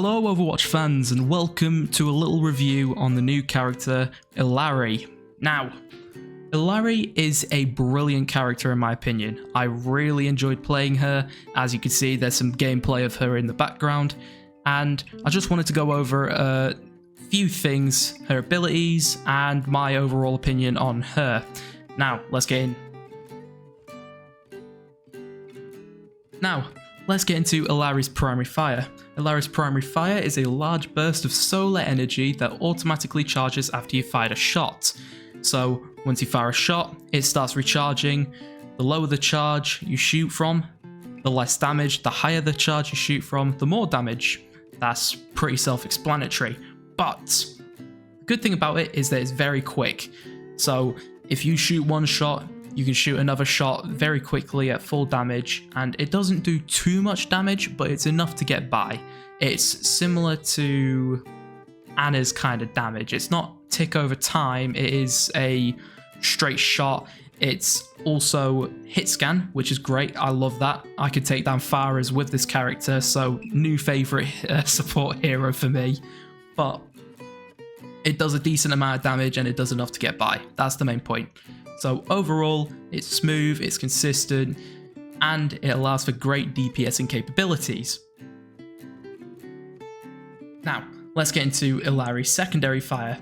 Hello Overwatch fans and welcome to a little review on the new character Illari. Now, Illari is a brilliant character in my opinion. I really enjoyed playing her. As you can see, there's some gameplay of her in the background, and I just wanted to go over a few things, her abilities, and my overall opinion on her. Now, let's get into Illari's primary fire. Illari's primary fire is a large burst of solar energy that automatically charges after you fired a shot. So once you fire a shot, it starts recharging. The lower the charge you shoot from, the less damage. The higher the charge you shoot from, the more damage. That's pretty self-explanatory. But the good thing about it is that it's very quick. So if you shoot one shot, you can shoot another shot very quickly at full damage, and it doesn't do too much damage, but it's enough to get by. It's similar to Anna's kind of damage. It's not tick over time, it is a straight shot. It's also hit scan, which is great. I love that. I could take down Farahs with this character, so new favourite support hero for me. But it does a decent amount of damage and it does enough to get by. That's the main point. So overall, it's smooth, it's consistent, and it allows for great DPSing capabilities. Now, let's get into Illari's secondary fire.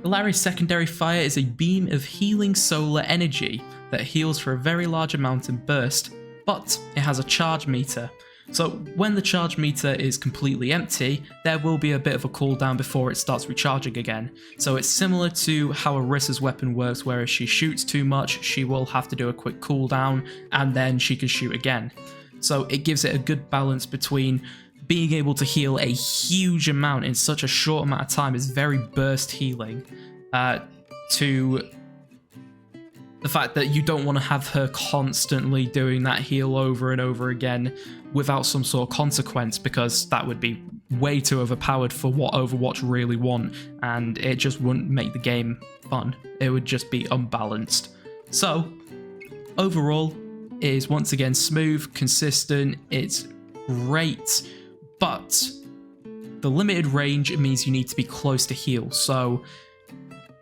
Illari's secondary fire is a beam of healing solar energy that heals for a very large amount in burst, but it has a charge meter. So when the charge meter is completely empty, there will be a bit of a cooldown before it starts recharging again. So it's similar to how Arissa's weapon works, where if she shoots too much, she will have to do a quick cooldown and then she can shoot again. So it gives it a good balance between being able to heal a huge amount in such a short amount of time, is very burst healing, to the fact that you don't want to have her constantly doing that heal over and over again without some sort of consequence, because that would be way too overpowered for what Overwatch really want, and it just wouldn't make the game fun. It would just be unbalanced. So overall, it is once again smooth, consistent, it's great, but the limited range means you need to be close to heal. So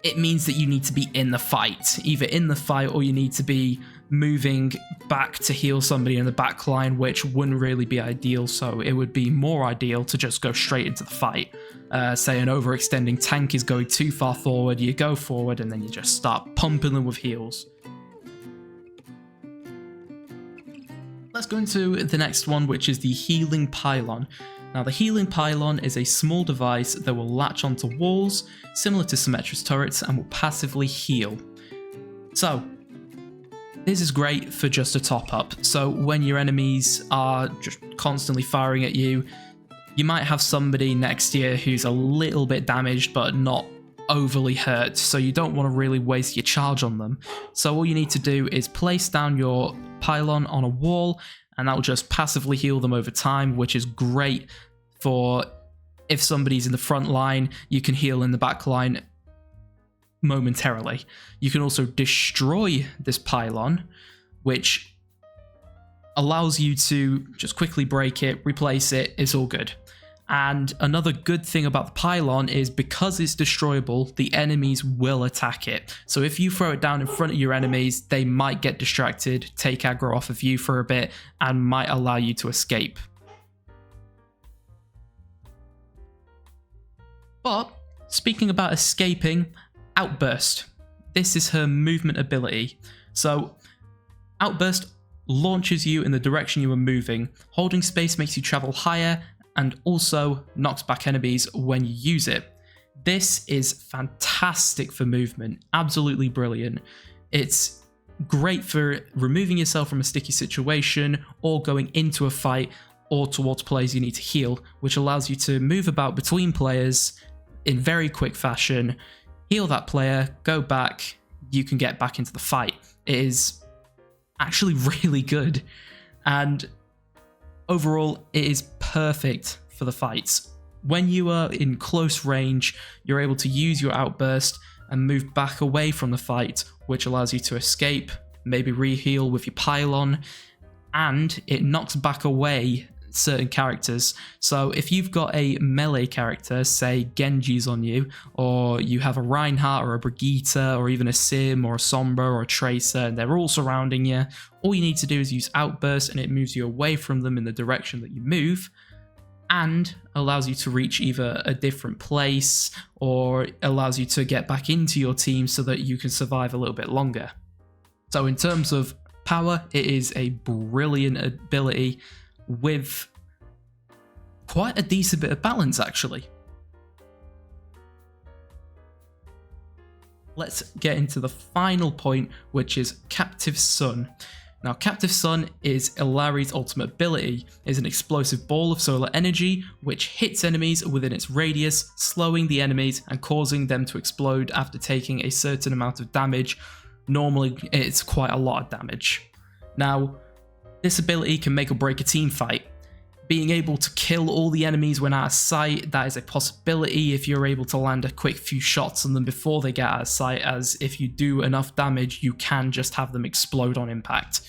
it means that you need to be in the fight, either in the fight or you need to be moving back to heal somebody in the back line, which wouldn't really be ideal. So it would be more ideal to just go straight into the fight. Say an overextending tank is going too far forward, you go forward and then you just start pumping them with heals. Let's go into the next one, which is the healing pylon. Now, the healing pylon is a small device that will latch onto walls, similar to Symmetra's turrets, and will passively heal. So, this is great for just a top up. So when your enemies are just constantly firing at you, you might have somebody next to you who's a little bit damaged but not overly hurt, so you don't want to really waste your charge on them. So all you need to do is place down your pylon on a wall, and that will just passively heal them over time, which is great for if somebody's in the front line, you can heal in the back line momentarily. You can also destroy this pylon, which allows you to just quickly break it, replace it, it's all good. And another good thing about the pylon is because it's destroyable, the enemies will attack it. So if you throw it down in front of your enemies, they might get distracted, take aggro off of you for a bit, and might allow you to escape. But speaking about escaping, Outburst. This is her movement ability. So Outburst launches you in the direction you are moving. Holding space makes you travel higher and also knocks back enemies when you use it. This is fantastic for movement, absolutely brilliant. It's great for removing yourself from a sticky situation or going into a fight or towards players you need to heal, which allows you to move about between players in very quick fashion, heal that player, go back, you can get back into the fight. It is actually really good, and overall it is perfect for the fights. When you are in close range, you're able to use your outburst and move back away from the fight, which allows you to escape, maybe re-heal with your pylon, and it knocks back away certain characters. So if you've got a melee character, say Genji's on you, or you have a Reinhardt or a Brigitte or even a Sim or a Sombra or a Tracer, and they're all surrounding you, all you need to do is use Outburst and it moves you away from them in the direction that you move, and allows you to reach either a different place or allows you to get back into your team so that you can survive a little bit longer. So in terms of power, it is a brilliant ability with quite a decent bit of balance actually. Let's get into the final point, which is Captive Sun. Now, Captive Sun is Illari's ultimate ability. It is an explosive ball of solar energy which hits enemies within its radius, slowing the enemies and causing them to explode after taking a certain amount of damage. Normally, it's quite a lot of damage. Now, this ability can make or break a team fight. Being able to kill all the enemies when out of sight, that is a possibility if you're able to land a quick few shots on them before they get out of sight, as if you do enough damage, you can just have them explode on impact.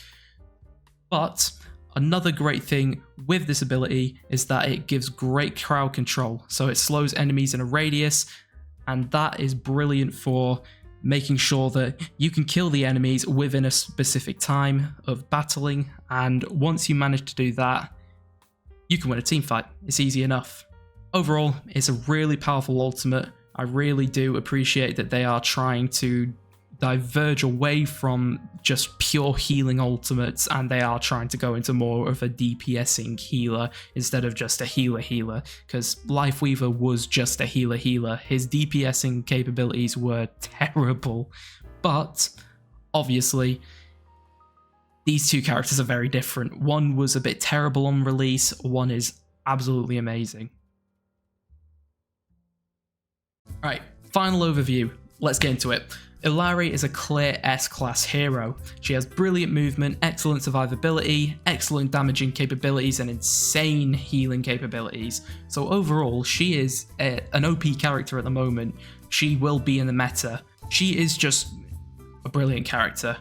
But another great thing with this ability is that it gives great crowd control, so it slows enemies in a radius, and that is brilliant for making sure that you can kill the enemies within a specific time of battling, and once you manage to do that, you can win a team fight. It's easy enough. Overall, it's a really powerful ultimate. I really do appreciate that they are trying to diverge away from just pure healing ultimates, and they are trying to go into more of a DPSing healer instead of just a healer, because Lifeweaver was just a healer. His DPSing capabilities were terrible, but obviously these two characters are very different. One was a bit terrible on release, one is absolutely amazing. Alright, final overview. Let's get into it. Illari is a clear S-class hero. She has brilliant movement, excellent survivability, excellent damaging capabilities, and insane healing capabilities. So overall, she is an OP character at the moment. She will be in the meta. She is just a brilliant character.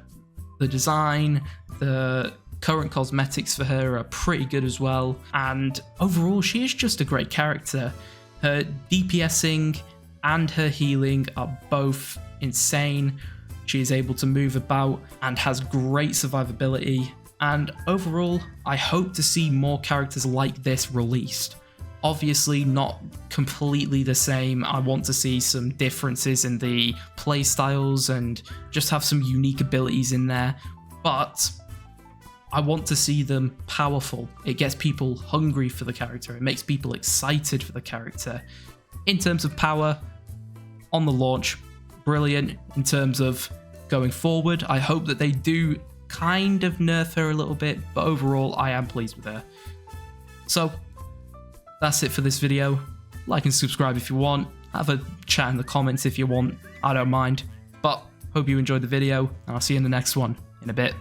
The design, the current cosmetics for her are pretty good as well, and overall she is just a great character. Her DPSing and her healing are both insane. She is able to move about and has great survivability, and overall I hope to see more characters like this released. Obviously not completely the same. I want to see some differences in the playstyles and just have some unique abilities in there, but I want to see them powerful. It gets people hungry for the character. It makes people excited for the character. In terms of power, on the launch, brilliant. In terms of going forward, I hope that they do kind of nerf her a little bit, but overall I am pleased with her. So that's it for this video. Like and subscribe if you want. Have a chat in the comments if you want. I don't mind. But hope you enjoyed the video, and I'll see you in the next one in a bit.